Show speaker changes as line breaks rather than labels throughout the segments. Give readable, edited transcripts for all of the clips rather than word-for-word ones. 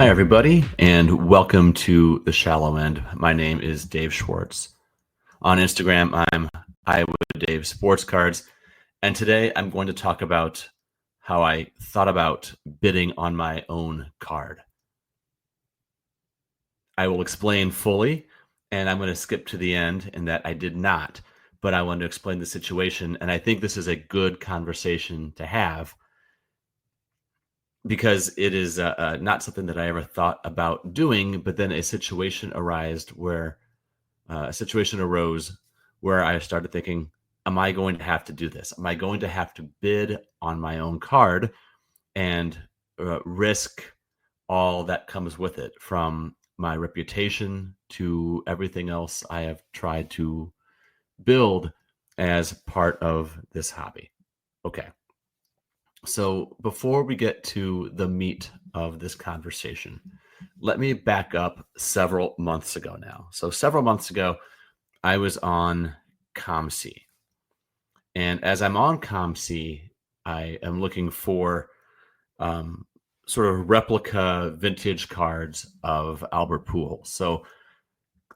Hi, everybody, and welcome to The Shallow End. My name is Dave Schwartz. On Instagram, I'm Dave Sports Cards, and today I'm going to talk about how I thought about bidding on my own card. I will explain fully, and I'm going to skip to the end in that I did not, but I want to explain the situation, and I think this is a good conversation to have because it is not something that I ever thought about doing, but then a situation arose where I started thinking, am I going to have to do this? Am I going to have to bid on my own card and risk all that comes with it, from my reputation to everything else I have tried to build as part of this hobby? Okay. So before we get to the meat of this conversation, let me back up several months ago now. So several months ago, I was on ComC. And as I'm on ComC, I am looking for sort of replica vintage cards of Albert Pujols. So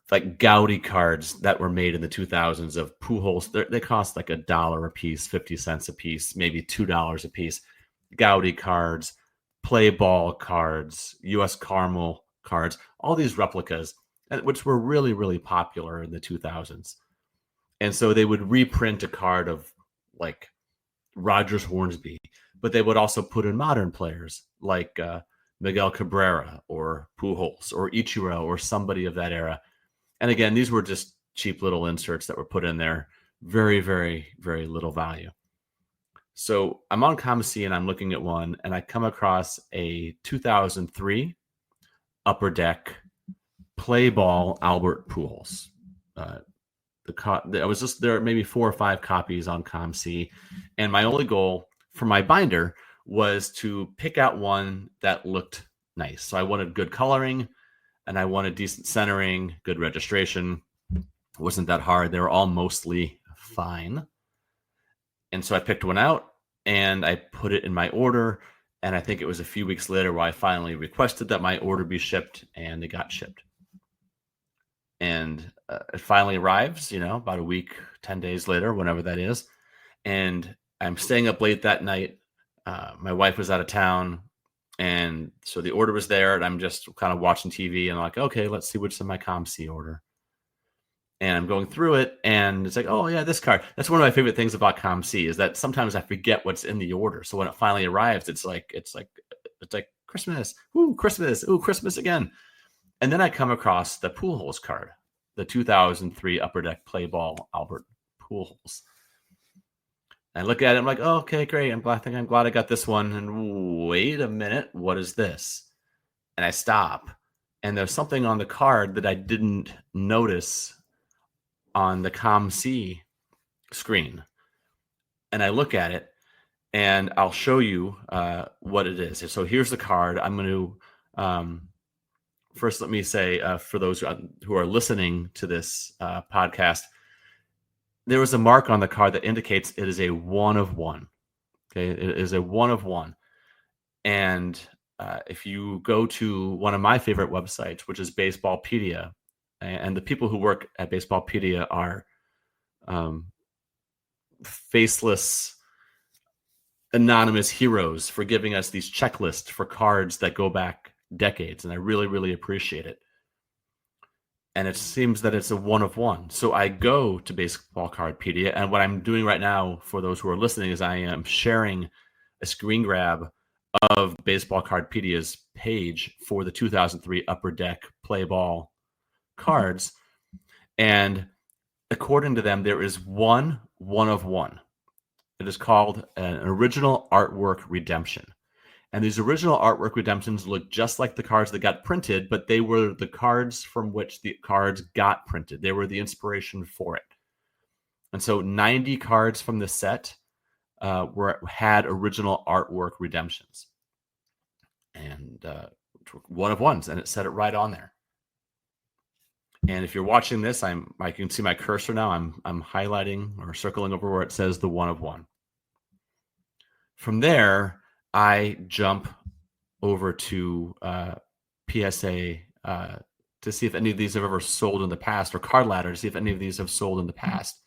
like Gaudi cards that were made in the 2000s of Pujols, they cost like $1 a piece, 50 cents a piece, maybe $2 a piece. Gaudi cards, play ball cards, US Caramel cards, all these replicas, which were really, really popular in the 2000s. And so they would reprint a card of like Rogers Hornsby, but they would also put in modern players like Miguel Cabrera or Pujols or Ichiro or somebody of that era. And again, these were just cheap little inserts that were put in there. Very, very, very little value. So I'm on ComC and I'm looking at one, and I come across a 2003 Upper Deck play ball Albert Pujols. I was just there, maybe 4 or 5 copies on ComC, and my only goal for my binder was to pick out one that looked nice. So I wanted good coloring, and I wanted decent centering, good registration. It wasn't that hard. They were all mostly fine. And so I picked one out and I put it in my order. And I think it was a few weeks later where I finally requested that my order be shipped, and it got shipped. And it finally arrives, about a week, 10 days later, whenever that is. And I'm staying up late that night. My wife was out of town. And so the order was there, and I'm just kind of watching TV, and I'm like, okay, let's see what's in my ComC order. And I'm going through it, and it's like, oh yeah, this card. That's one of my favorite things about ComC, is that sometimes I forget what's in the order. So when it finally arrives, it's like Christmas. Ooh, Christmas. Ooh, Christmas again. And then I come across the Pujols card, the 2003 Upper Deck Play Ball Albert Pujols. I look at it, I'm like, oh, okay, great. I'm glad I got this one. And wait a minute, what is this? And I stop, and there's something on the card that I didn't notice on the ComC screen. And I look at it, and I'll show you what it is. So here's the card. I'm going to first let me say, for those who are listening to this podcast, there was a mark on the card that indicates it is a 1 of 1. Okay, it is a 1 of 1. And if you go to one of my favorite websites, which is Baseballpedia, and the people who work at Baseballpedia are faceless, anonymous heroes for giving us these checklists for cards that go back decades, and I really, really appreciate it. And it seems that it's a 1 of 1. So I go to Baseball Cardpedia, and what I'm doing right now for those who are listening is I am sharing a screen grab of Baseball Cardpedia's page for the 2003 Upper Deck Play Ball cards. And according to them, there is one of 1. It is called an original artwork redemption. And these original artwork redemptions look just like the cards that got printed, but they were the cards from which the cards got printed. They were the inspiration for it. And so 90 cards from the set had original artwork redemptions. And 1 of 1s, and it said it right on there. And if you're watching this, I can see my cursor now. I'm highlighting or circling over where it says the 1 of 1. From there, I jump over to PSA to see if any of these have ever sold in the past, or Card Ladder to see if any of these have sold in the past.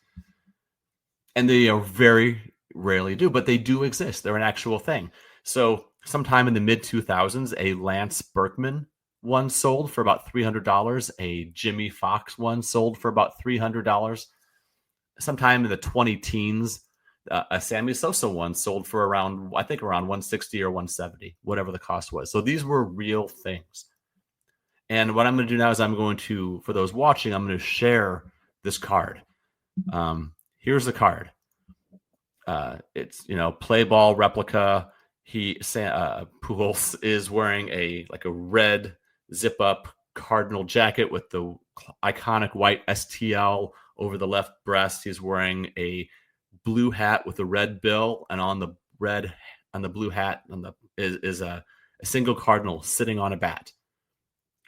And they are very rarely do, but they do exist. They're an actual thing. So sometime in the mid 2000s, a Lance Berkman one sold for about $300. A Jimmy Fox one sold for about $300. Sometime in the 20 teens, a Sammy Sosa one sold for around, I think, around 160 or 170, whatever the cost was. So these were real things. And what I'm going to do now is I'm going to, for those watching, I'm going to share this card. Here's the card. It's, play ball replica. Pujols is wearing a red zip up Cardinal jacket with the iconic white STL over the left breast. He's wearing a blue hat with a red bill, and on the blue hat is a single Cardinal sitting on a bat.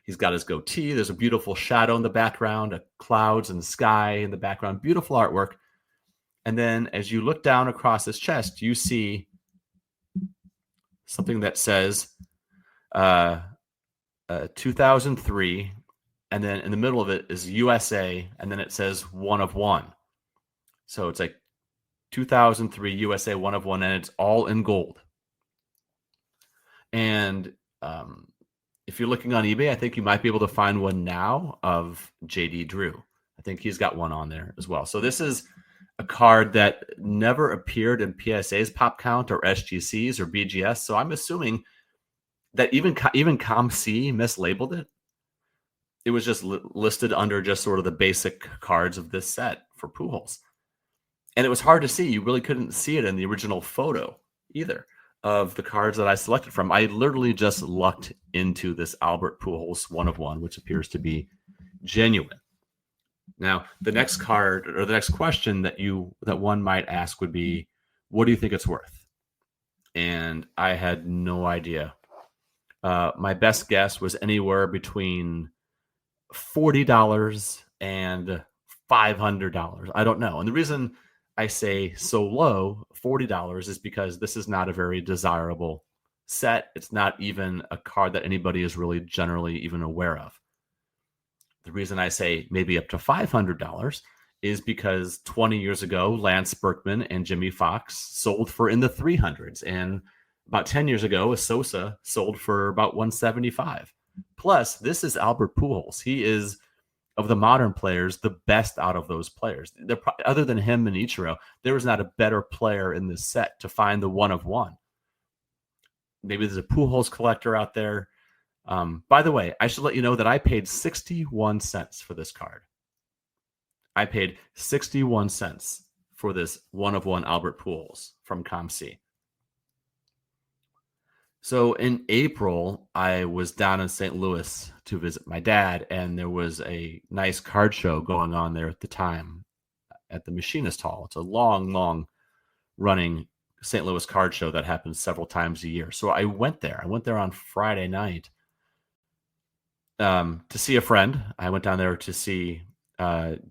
He's got his goatee. There's a beautiful shadow in the background, clouds and sky in the background, beautiful artwork. And then as you look down across his chest, you see something that says 2003, and then in the middle of it is USA, and then it says 1 of 1. So it's like 2003 USA 1 of 1, and it's all in gold. And if you're looking on eBay, I think you might be able to find one now of JD Drew. I think he's got one on there as well. So this is a card that never appeared in PSA's pop count or SGCs or BGS. So I'm assuming that even ComC mislabeled it. It was just listed under just sort of the basic cards of this set for Pujols. And it was hard to see. You really couldn't see it in the original photo either of the cards that I selected from. I literally just lucked into this Albert Pujols 1 of 1, which appears to be genuine. Now, the next card, or the next question that one might ask would be, what do you think it's worth? And I had no idea. My best guess was anywhere between $40 and $500. I don't know. And the reason I say so low, $40, is because this is not a very desirable set. It's not even a card that anybody is really generally even aware of. The reason I say maybe up to $500 is because 20 years ago, Lance Berkman and Jimmy Fox sold for in the 300s. And about 10 years ago, a Sosa sold for about 175. Plus, this is Albert Pujols. He is, of the modern players, the best out of those players. Other than him and Ichiro, there was not a better player in this set to find the 1 of 1. Maybe there's a Pujols collector out there. By the way, I should let you know that I paid 61 cents for this card. I paid 61 cents for this 1 of 1 Albert Pujols from ComC. So in April, I was down in St. Louis to visit my dad, and there was a nice card show going on there at the time at the Machinist Hall. It's a long running St. Louis card show that happens several times a year. So I went there. I went there on Friday night to see a friend. I went down there to see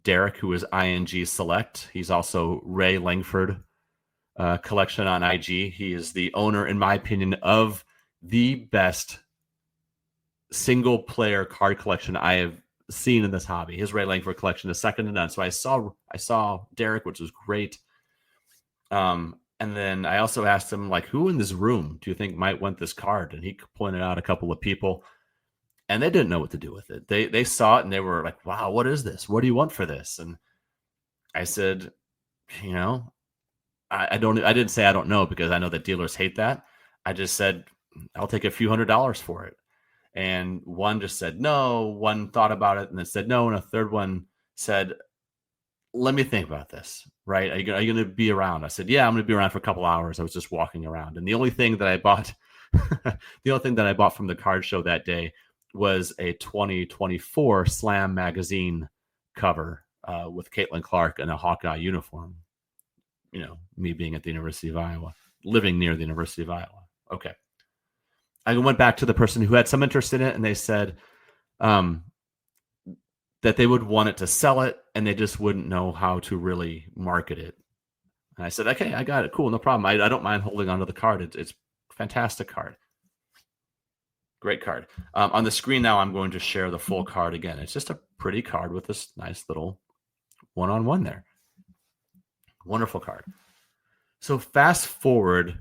Derek, who is ING Select. He's also Ray Langford collection on IG. He is the owner, in my opinion, of the best single player card collection I have seen in this hobby. His Ray Langford collection is second to none. So I saw Derek, which was great. And then I also asked him, like, who in this room do you think might want this card? And he pointed out a couple of people, and they didn't know what to do with it. They saw it and they were like, wow, what is this? What do you want for this? And I said, I didn't say I don't know, because I know that dealers hate that. I just said, I'll take a few $100s for it. And one just said no, one thought about it and then said no, and a third one said, let me think about this, right? Are you going to be around? I said, yeah, I'm going to be around for a couple hours. I was just walking around. And the only thing that I bought, from the card show that day was a 2024 Slam magazine cover with Caitlin Clark in a Hawkeye uniform. Me being at the University of Iowa, living near the University of Iowa. Okay. I went back to the person who had some interest in it, and they said that they would want it to sell it, and they just wouldn't know how to really market it. And I said, okay, I got it. Cool. No problem. I don't mind holding onto the card. It's a fantastic card. Great card. On the screen now, I'm going to share the full card again. It's just a pretty card with this nice little one-on-one there. Wonderful card. So fast forward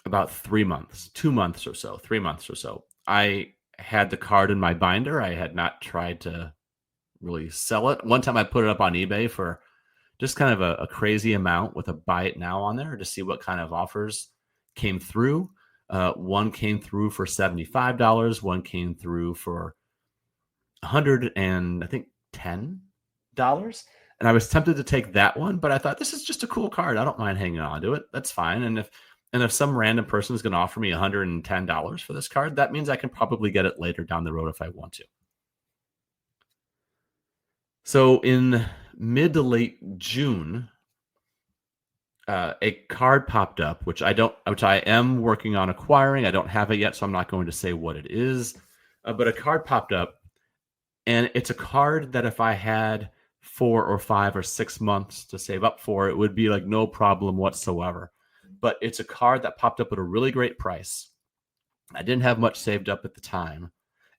about 3 months, 2 months or so, 3 months or so. I had the card in my binder. I had not tried to really sell it. One time I put it up on eBay for just kind of a crazy amount with a buy it now on there to see what kind of offers came through. One came through for $75. One came through for $100 and I think $10. And I was tempted to take that one, but I thought this is just a cool card. I don't mind hanging on to it. That's fine. And if some random person is going to offer me $110 for this card, that means I can probably get it later down the road if I want to. So in mid to late June, a card popped up, which I am working on acquiring. I don't have it yet, so I'm not going to say what it is. But a card popped up, and it's a card that if I had 4 or 5 or 6 months to save up for, it would be like no problem whatsoever. But it's a card that popped up at a really great price. I didn't have much saved up at the time,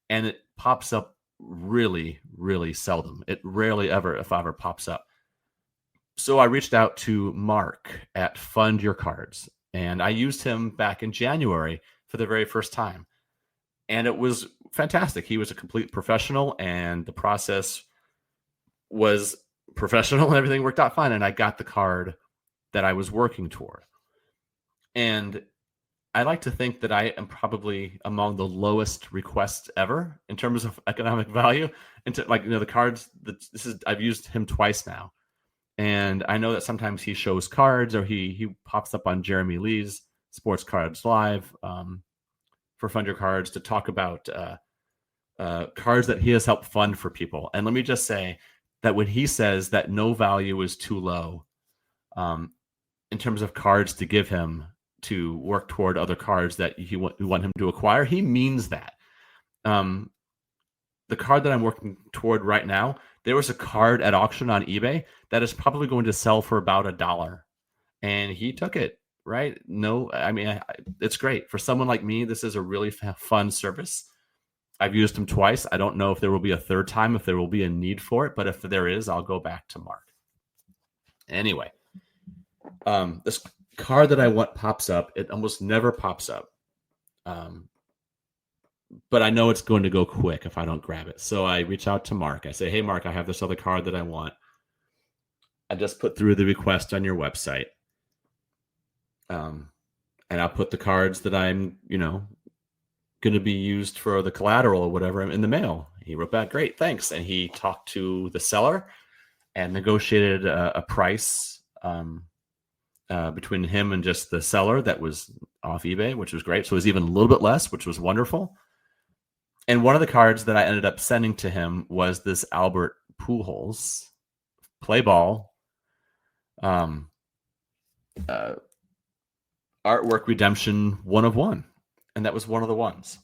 and it pops up really, really seldom. It rarely ever, if ever, pops up. So I reached out to Mark at Fund Your Cards, and I used him back in January for the very first time. And it was fantastic. He was a complete professional, and the process was professional, and everything worked out fine. And I got the card that I was working toward. And I like to think that I am probably among the lowest requests ever in terms of economic value. Into the cards that I've used him twice now. And I know that sometimes he shows cards, or he pops up on Jeremy Lee's Sports Cards Live for Fund Your Cards to talk about cards that he has helped fund for people. And let me just say that when he says that no value is too low in terms of cards to give him to work toward other cards that you want him to acquire, he means that. The card that I'm working toward right now, there was a card at auction on eBay that is probably going to sell for about $1, and he took it. Right? No, I mean, it's great for someone like me. This is a really fun service. I've used him twice. I don't know if there will be a third time, if there will be a need for it, but if there is, I'll go back to Mark. Anyway, this card that I want pops up. It almost never pops up. But I know it's going to go quick if I don't grab it. So I reach out to Mark. I say, hey, Mark, I have this other card that I want. I just put through the request on your website. And I'll put the cards that I'm, going to be used for the collateral or whatever in the mail. He wrote back, great, thanks. And he talked to the seller and negotiated a price between him and just the seller that was off eBay, which was great. So it was even a little bit less, which was wonderful. And one of the cards that I ended up sending to him was this Albert Pujols play ball artwork redemption 1 of 1. And that was one of the ones.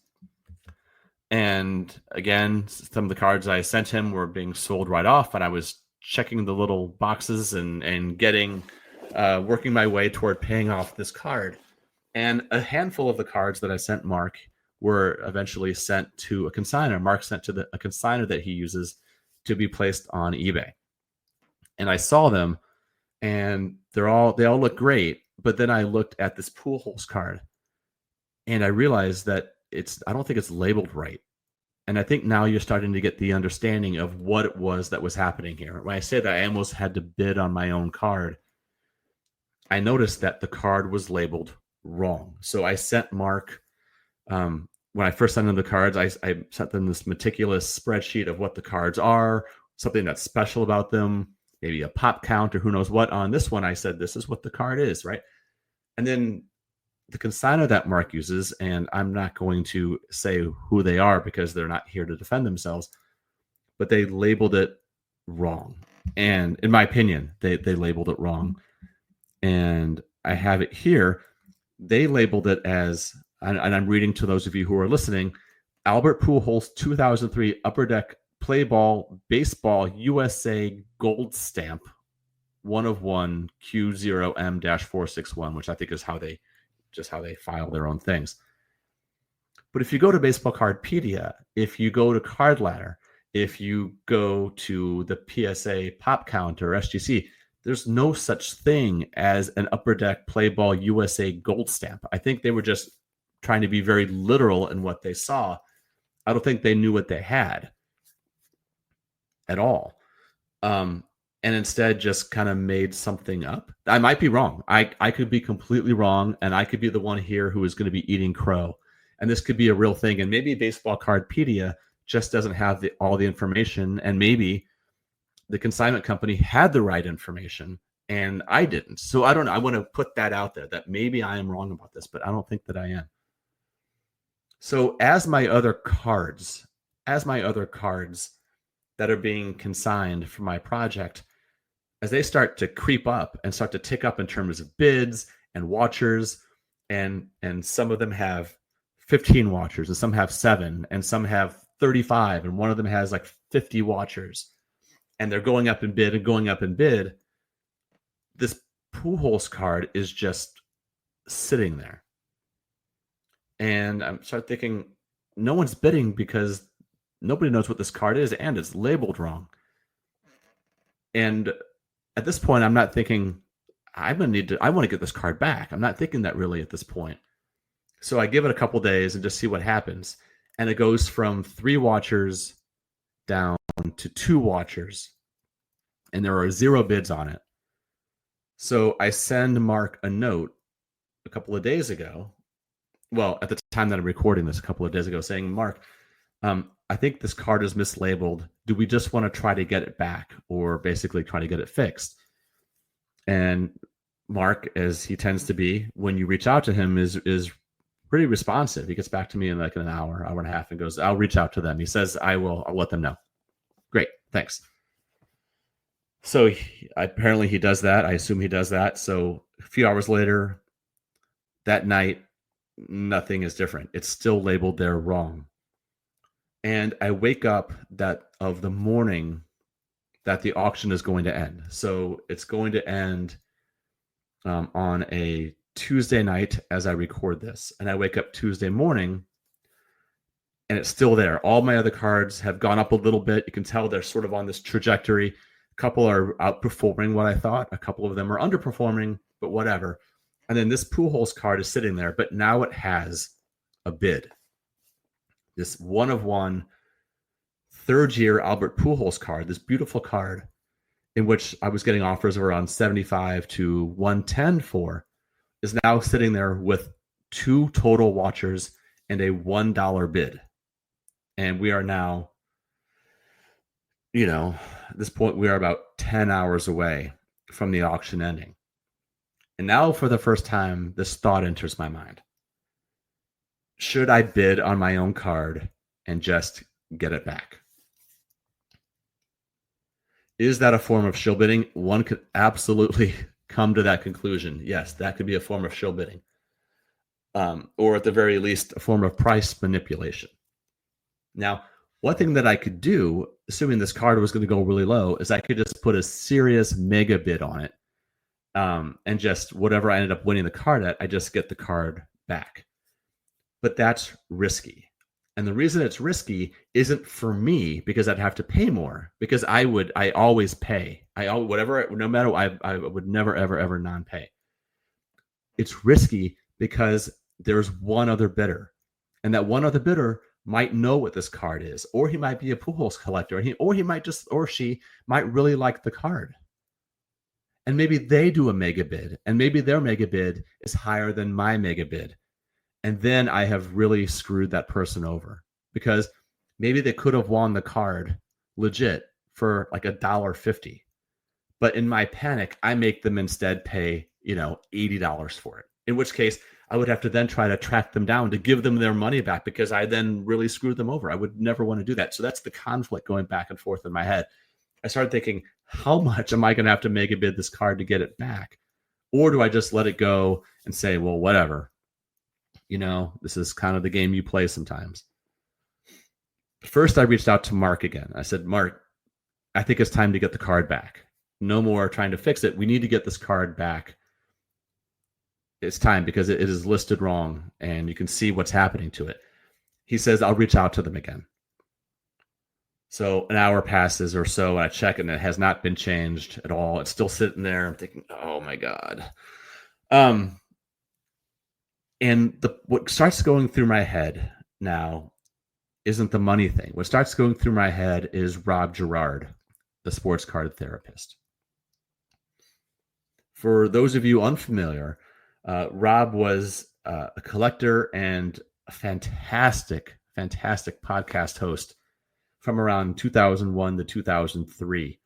And again, some of the cards I sent him were being sold right off, and I was checking the little boxes and getting working my way toward paying off this card. And a handful of the cards that I sent Mark were eventually sent to a consigner. Mark sent to a consigner that he uses to be placed on eBay. And I saw them, and they all look great. But then I looked at this Pujols card, and I realized that I don't think it's labeled right. And I think now you're starting to get the understanding of what it was that was happening here. When I say that I almost had to bid on my own card, I noticed that the card was labeled wrong. So I sent Mark, when I first sent him the cards, I sent them this meticulous spreadsheet of what the cards are, something that's special about them, maybe a pop count or who knows what. On this one, I said, this is what the card is, right? And then the consigner that Mark uses, and I'm not going to say who they are because they're not here to defend themselves, but they labeled it wrong. And in my opinion, they labeled it wrong. And I have it here. They labeled it as, and I'm reading to those of you who are listening, Albert Pujols 2003 Upper Deck Play Ball Baseball USA Gold Stamp 1 of 1 Q0M-461, which I think is how they file their own things. But if you go to Baseball Cardpedia, if you go to Card Ladder, if you go to the PSA Pop Count or SGC, there's no such thing as an Upper Deck Play Ball USA gold stamp. I think they were just trying to be very literal in what they saw. I don't think they knew what they had at all. And instead just kind of made something up. I might be wrong. I could be completely wrong, and I could be the one here who is going to be eating crow. And this could be a real thing. And maybe Baseball Cardpedia just doesn't have all the information, and maybe the consignment company had the right information and I didn't. So I don't know. I want to put that out there that maybe I am wrong about this, but I don't think that I am. So as my other cards that are being consigned for my project, as they start to creep up and start to tick up in terms of bids and watchers, and some of them have 15 watchers, and some have 7, and some have 35, and one of them has like 50 watchers, and they're going up in bid and going up in bid, this Pujols card is just sitting there. And I start thinking, no one's bidding because nobody knows what this card is, and it's labeled wrong. And at this point, I'm not thinking, I want to get this card back. I'm not thinking that really at this point. So I give it a couple days and just see what happens. And it goes from 3 watchers down to 2 watchers. And there are 0 bids on it. So I send Mark a note a couple of days ago. Well, at the time that I'm recording this, a couple of days ago, saying, Mark, I think this card is mislabeled. Do we just want to try to get it back, or basically try to get it fixed? And Mark, as he tends to be, when you reach out to him, is pretty responsive. He gets back to me in like an hour and a half, and goes, I'll reach out to them. He says, I'll let them know. Great, thanks. So apparently he does that. I assume he does that. So a few hours later, that night, nothing is different. It's still labeled there wrong. And I wake up of the morning that the auction is going to end. So it's going to end on a Tuesday night as I record this. And I wake up Tuesday morning and it's still there. All my other cards have gone up a little bit. You can tell they're sort of on this trajectory. A couple are outperforming what I thought. A couple of them are underperforming, but whatever. And then this Pujols card is sitting there, but now it has a bid. This 1-of-1 third-year Albert Pujols card, this beautiful card, in which I was getting offers of around 75 to 110 for, is now sitting there with 2 total watchers and a $1 bid. And we are now, at this point, we are about 10 hours away from the auction ending. And now, for the first time, this thought enters my mind. Should I bid on my own card and just get it back? Is that a form of shill bidding? One could absolutely come to that conclusion. Yes, that could be a form of shill bidding. Or at the very least, a form of price manipulation. Now, one thing that I could do, assuming this card was going to go really low, is I could just put a serious mega bid on it. And just whatever I ended up winning the card at, I just get the card back. But that's risky. And the reason it's risky isn't for me because I'd have to pay more, because I always pay. I would never, ever non-pay. It's risky because there's one other bidder, and that one other bidder might know what this card is, or he might be a Pujols collector, or she might really like the card. And maybe they do a mega bid, and maybe their mega bid is higher than my mega bid. And then I have really screwed that person over, because maybe they could have won the card legit for like $1.50. But in my panic, I make them instead pay, $80 for it. In which case, I would have to then try to track them down to give them their money back, because I then really screwed them over. I would never want to do that. So that's the conflict going back and forth in my head. I started thinking, how much am I going to have to mega bid this card to get it back? Or do I just let it go and say, well, whatever. This is kind of the game you play sometimes. First, I reached out to Mark again. I said, Mark, I think it's time to get the card back. No more trying to fix it. We need to get this card back. It's time, because it is listed wrong, and you can see what's happening to it. he says, I'll reach out to them again. So an hour passes or so, and I check and it has not been changed at all. It's still sitting there. I'm thinking, oh my God. And what starts going through my head now isn't the money thing. What starts going through my head is Rob Gerard, the sports card therapist. For those of you unfamiliar, Rob was a collector and a fantastic podcast host from around 2001 to 2003.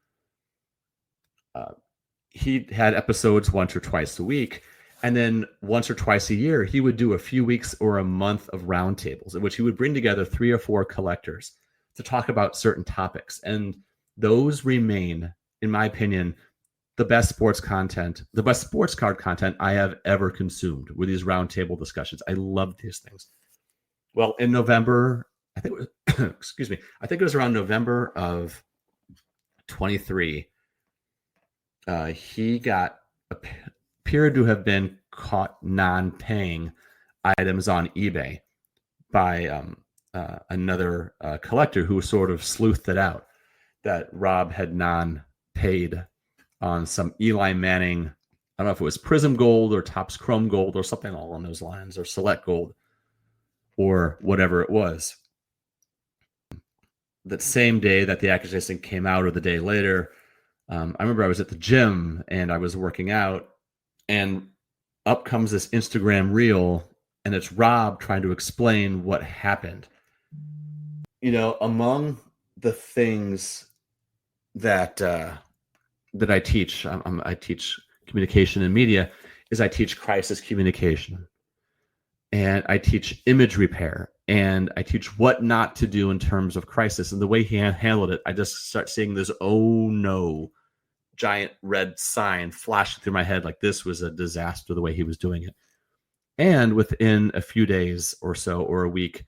He had episodes once or twice a week. And then once or twice a year, he would do a few weeks or a month of roundtables in which he would bring together 3 or 4 collectors to talk about certain topics. And those remain, in my opinion, the best sports card content I have ever consumed were these roundtable discussions. I love these things. Well, in November, I think it was, excuse me, I think it was around November of 23, he appeared to have been caught non-paying items on eBay by another collector who sort of sleuthed it out that Rob had non-paid on some Eli Manning. I don't know if it was Prism Gold or Topps Chrome Gold or something along those lines, or Select Gold or whatever it was. That same day that the accusation came out, or the day later, I remember I was at the gym and I was working out, and up comes this Instagram reel, and it's Rob trying to explain what happened. You know, among the things that I teach, I teach communication and media, is I teach crisis communication, and I teach image repair, and I teach what not to do in terms of crisis. And the way he handled it, I just start seeing this, oh no, giant red sign flashing through my head, like this was a disaster the way he was doing it. And within a few days or so, or a week,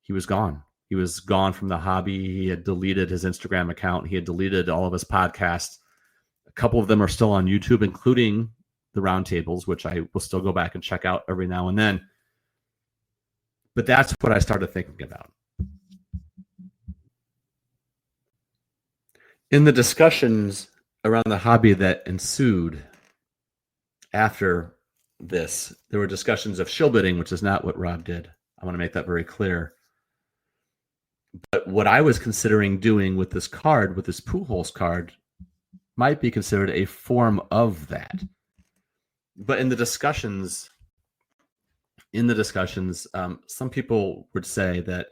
he was gone. He was gone from the hobby. He had deleted his Instagram account. He had deleted all of his podcasts. A couple of them are still on YouTube, including the roundtables, which I will still go back and check out every now and then. But that's what I started thinking about. In the discussions around the hobby that ensued after this, there were discussions of shill bidding, which is not what Rob did. I want to make that very clear. But what I was considering doing with this card, with this Pujols card, might be considered a form of that. But in the discussions, some people would say that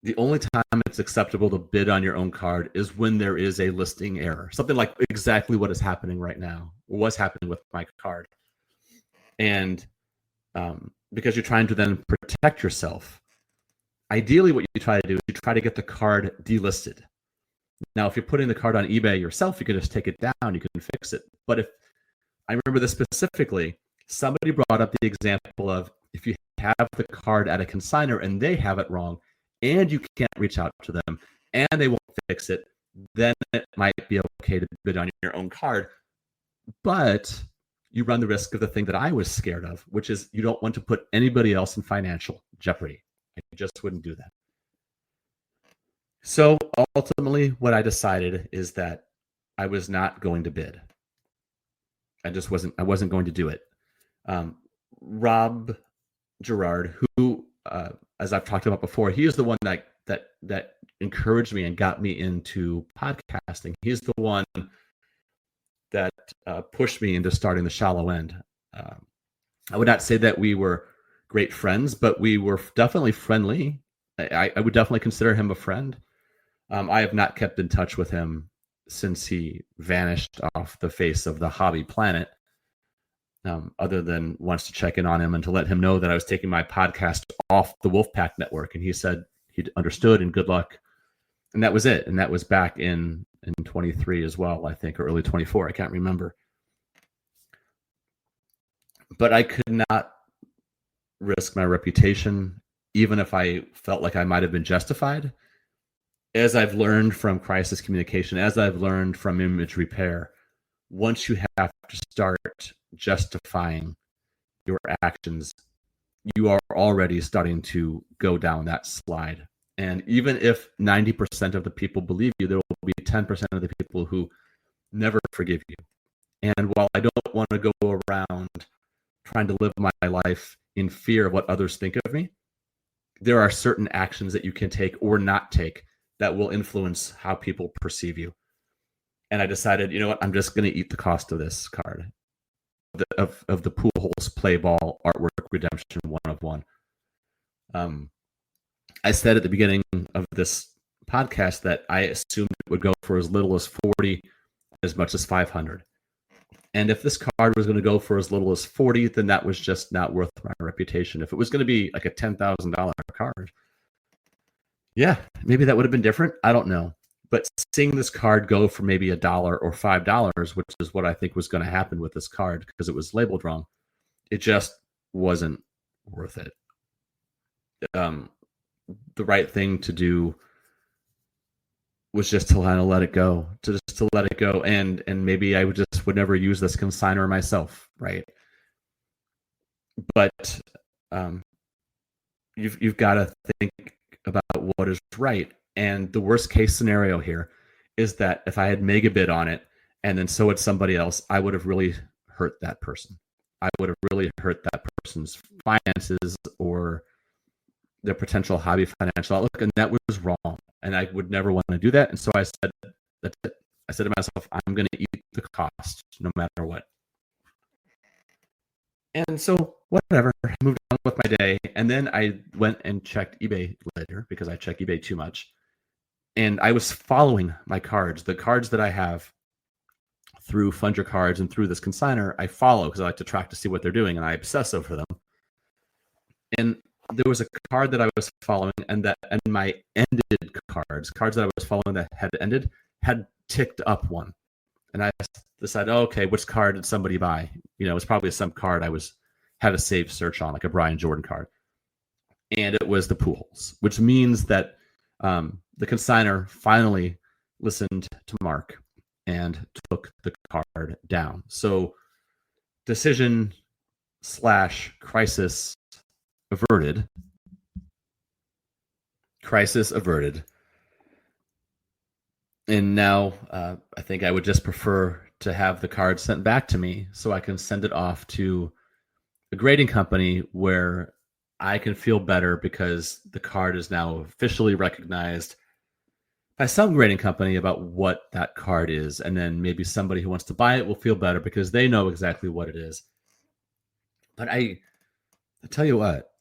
the only time it's acceptable to bid on your own card is when there is a listing error. Something like exactly what is happening right now, or what's happening with my card. And because you're trying to then protect yourself, ideally what you try to do is you try to get the card delisted. Now, if you're putting the card on eBay yourself, you can just take it down, you can fix it. But if I remember this specifically, somebody brought up the example of if you have the card at a consigner and they have it wrong, and you can't reach out to them, and they won't fix it, then it might be okay to bid on your own card. But you run the risk of the thing that I was scared of, which is you don't want to put anybody else in financial jeopardy. I just wouldn't do that. So ultimately, what I decided is that I was not going to bid. I wasn't going to do it. Rob Gerard, who, as I've talked about before, he is the one that encouraged me and got me into podcasting. He's the one that pushed me into starting the Shallow End. I would not say that we were great friends, but we were definitely friendly. I would definitely consider him a friend. I have not kept in touch with him since he vanished off the face of the hobby planet, other than once to check in on him and to let him know that I was taking my podcast off the Wolfpack Network. And he said he understood and good luck. And that was it. And that was back in 23 as well, I think, or early 24. I can't remember. But I could not risk my reputation, even if I felt like I might have been justified. As I've learned from crisis communication, as I've learned from image repair, once you have to start justifying your actions, you are already starting to go down that slide. And even if 90% of the people believe you, there will be 10% of the people who never forgive you. And while I don't want to go around trying to live my life in fear of what others think of me, there are certain actions that you can take or not take that will influence how people perceive you. And I decided, you know what, I'm just going to eat the cost of this card, of the Pool Holes Play Ball Artwork Redemption 1 of 1. I said at the beginning of this podcast that I assumed it would go for as little as 40, as much as 500. And if this card was going to go for as little as 40, then that was just not worth my reputation. If it was going to be like a $10,000 card, yeah, maybe that would have been different. I don't know. But seeing this card go for maybe $1 or $5, which is what I think was going to happen with this card because it was labeled wrong, it just wasn't worth it. The right thing to do was just to kind of let it go, to let it go, and maybe I would never use this consigner myself, right? But you've got to think about what is right. And the worst case scenario here is that if I had mega bid on it and then so had somebody else, I would have really hurt that person. I would have really hurt that person's finances or their potential hobby financial outlook, and that was wrong. And I would never want to do that. And so I said, that's it. I said to myself, I'm going to eat the cost no matter what. And so whatever, I moved on with my day. And then I went and checked eBay later because I check eBay too much. And I was following my cards, the cards that I have through Fund Your Cards and through this consigner, I follow because I like to track to see what they're doing, and I obsess over them. And there was a card that I was following, and my ended cards that I was following that had ended, had ticked up one. And I decided, oh, okay, which card did somebody buy? You know, it was probably some card I had a saved search on, like a Brian Jordan card. And it was the Pool Holes, which means that the consigner finally listened to Mark and took the card down. So decision / crisis averted. Crisis averted. And now I think I would just prefer to have the card sent back to me so I can send it off to a grading company where I can feel better because the card is now officially recognized by some grading company about what that card is. And then maybe somebody who wants to buy it will feel better because they know exactly what it is. But I tell you what,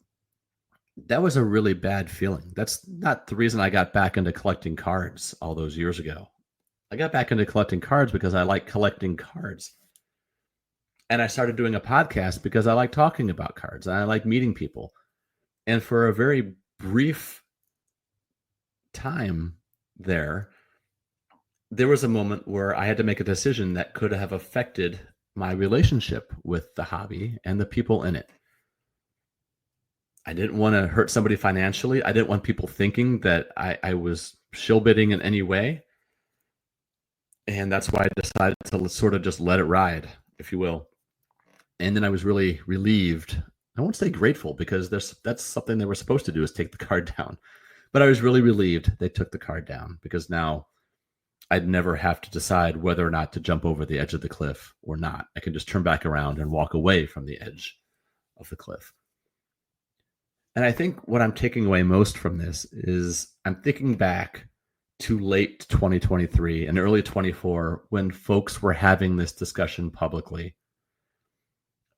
that was a really bad feeling. That's not the reason I got back into collecting cards all those years ago. I got back into collecting cards because I like collecting cards. And I started doing a podcast because I like talking about cards and I like meeting people. And for a very brief time there was a moment where I had to make a decision that could have affected my relationship with the hobby and the people in it. I didn't want to hurt somebody financially. I didn't want people thinking that I was shill bidding in any way. And that's why I decided to sort of just let it ride, if you will. And then I was really relieved. I won't say grateful because that's something they were supposed to do, is take the card down. But I was really relieved they took the card down because now I'd never have to decide whether or not to jump over the edge of the cliff or not. I can just turn back around and walk away from the edge of the cliff. And I think what I'm taking away most from this is I'm thinking back to late 2023 and early 24 when folks were having this discussion publicly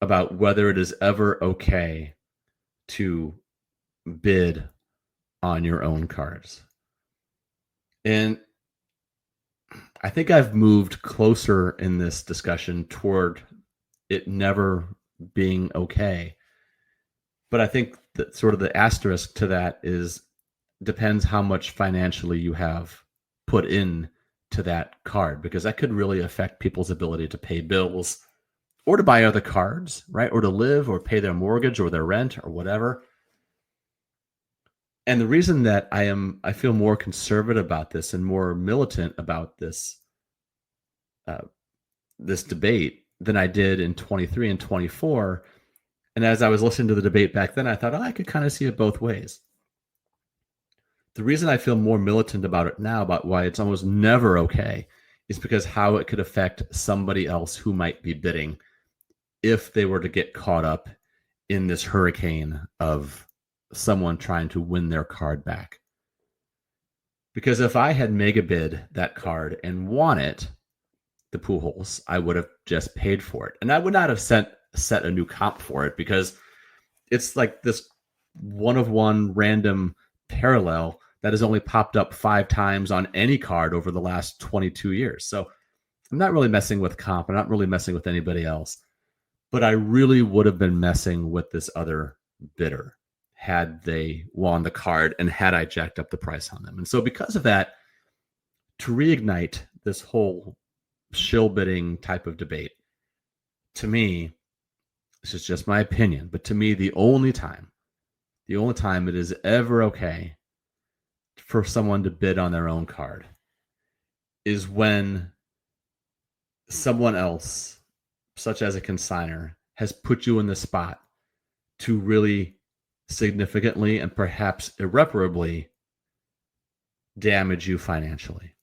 about whether it is ever okay to bid on your own cards. And I think I've moved closer in this discussion toward it never being okay. But I think that sort of the asterisk to that is depends how much financially you have put in to that card, because that could really affect people's ability to pay bills or to buy other cards, right? Or to live or pay their mortgage or their rent or whatever. And the reason that I feel more conservative about this and more militant about this this debate than I did in 23 and 24 And as I was listening to the debate back then, I thought, I could kind of see it both ways. The reason I feel more militant about it now, about why it's almost never okay, is because how it could affect somebody else who might be bidding if they were to get caught up in this hurricane of someone trying to win their card back. Because if I had mega bid that card and won it, the Pujols, I would have just paid for it. And I would not have set a new comp for it, because it's like this one of one random parallel that has only popped up 5 times on any card over the last 22 years. So I'm not really messing with comp. I'm not really messing with anybody else. But I really would have been messing with this other bidder had they won the card and had I jacked up the price on them. And so because of that, to reignite this whole shill bidding type of debate, to me, this is just my opinion, but to me, the only time it is ever okay for someone to bid on their own card is when someone else, such as a consigner, has put you in the spot to really significantly and perhaps irreparably damage you financially.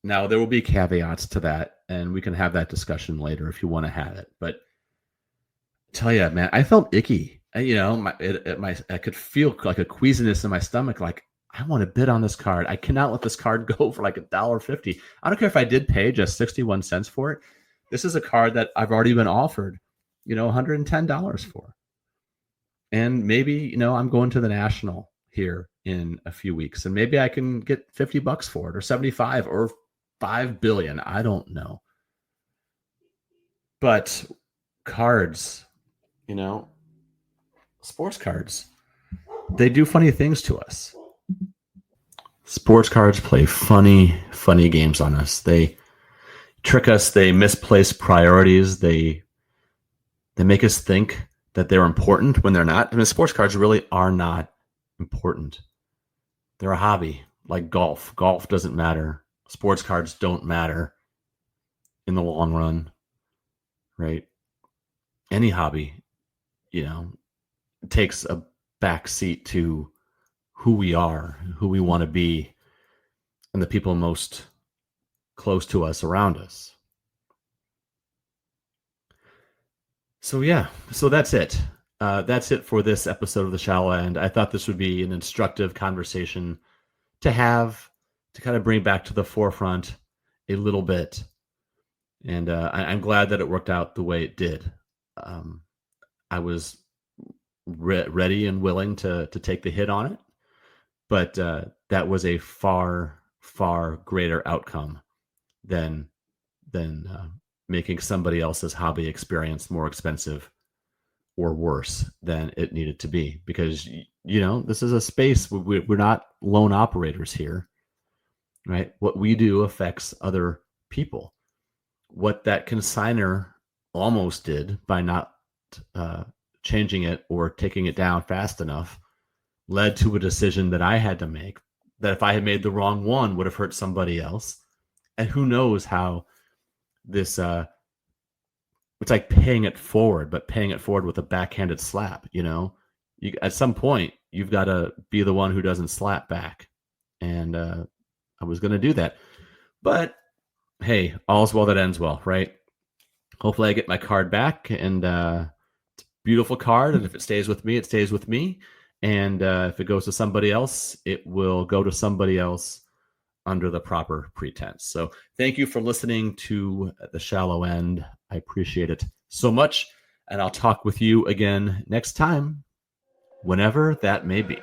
Now, there will be caveats to that, and we can have that discussion later if you want to have it. But I tell you, man, I felt icky. I could feel like a queasiness in my stomach, like, I want to bid on this card. I cannot let this card go for like $1.50. I don't care if I did pay just 61 cents for it. This is a card that I've already been offered, $110 for. And maybe, I'm going to the National here in a few weeks, and maybe I can get $50 for it, or 75, or 5 billion. I don't know. But cards, sports cards, they do funny things to us. Sports cards play funny games on us. They trick us. They misplace priorities. They make us think that they're important when they're not. I mean, sports cards really are not important. They're a hobby, like golf. Golf doesn't matter. Sports cards don't matter in the long run, right? Any hobby, takes a back seat to who we are, who we want to be, and the people most close to us, around us. So that's it. That's it for this episode of The Shallow End. I thought this would be an instructive conversation to have, to kind of bring back to the forefront a little bit. And I'm glad that it worked out the way it did. I was ready and willing to take the hit on it, but that was a far greater outcome than making somebody else's hobby experience more expensive or worse than it needed to be. Because this is a space, we're not lone operators here, right? What we do affects other people. What that consigner almost did by not changing it or taking it down fast enough led to a decision that I had to make, that if I had made the wrong one would have hurt somebody else. And who knows how this, it's like paying it forward, but paying it forward with a backhanded slap. At some point you've got to be the one who doesn't slap back. And I was going to do that, but hey, all's well that ends well, right? Hopefully I get my card back, and it's a beautiful card. And if it stays with me, it stays with me. And if it goes to somebody else, it will go to somebody else under the proper pretense. So thank you for listening to The Shallow End. I appreciate it so much. And I'll talk with you again next time, whenever that may be.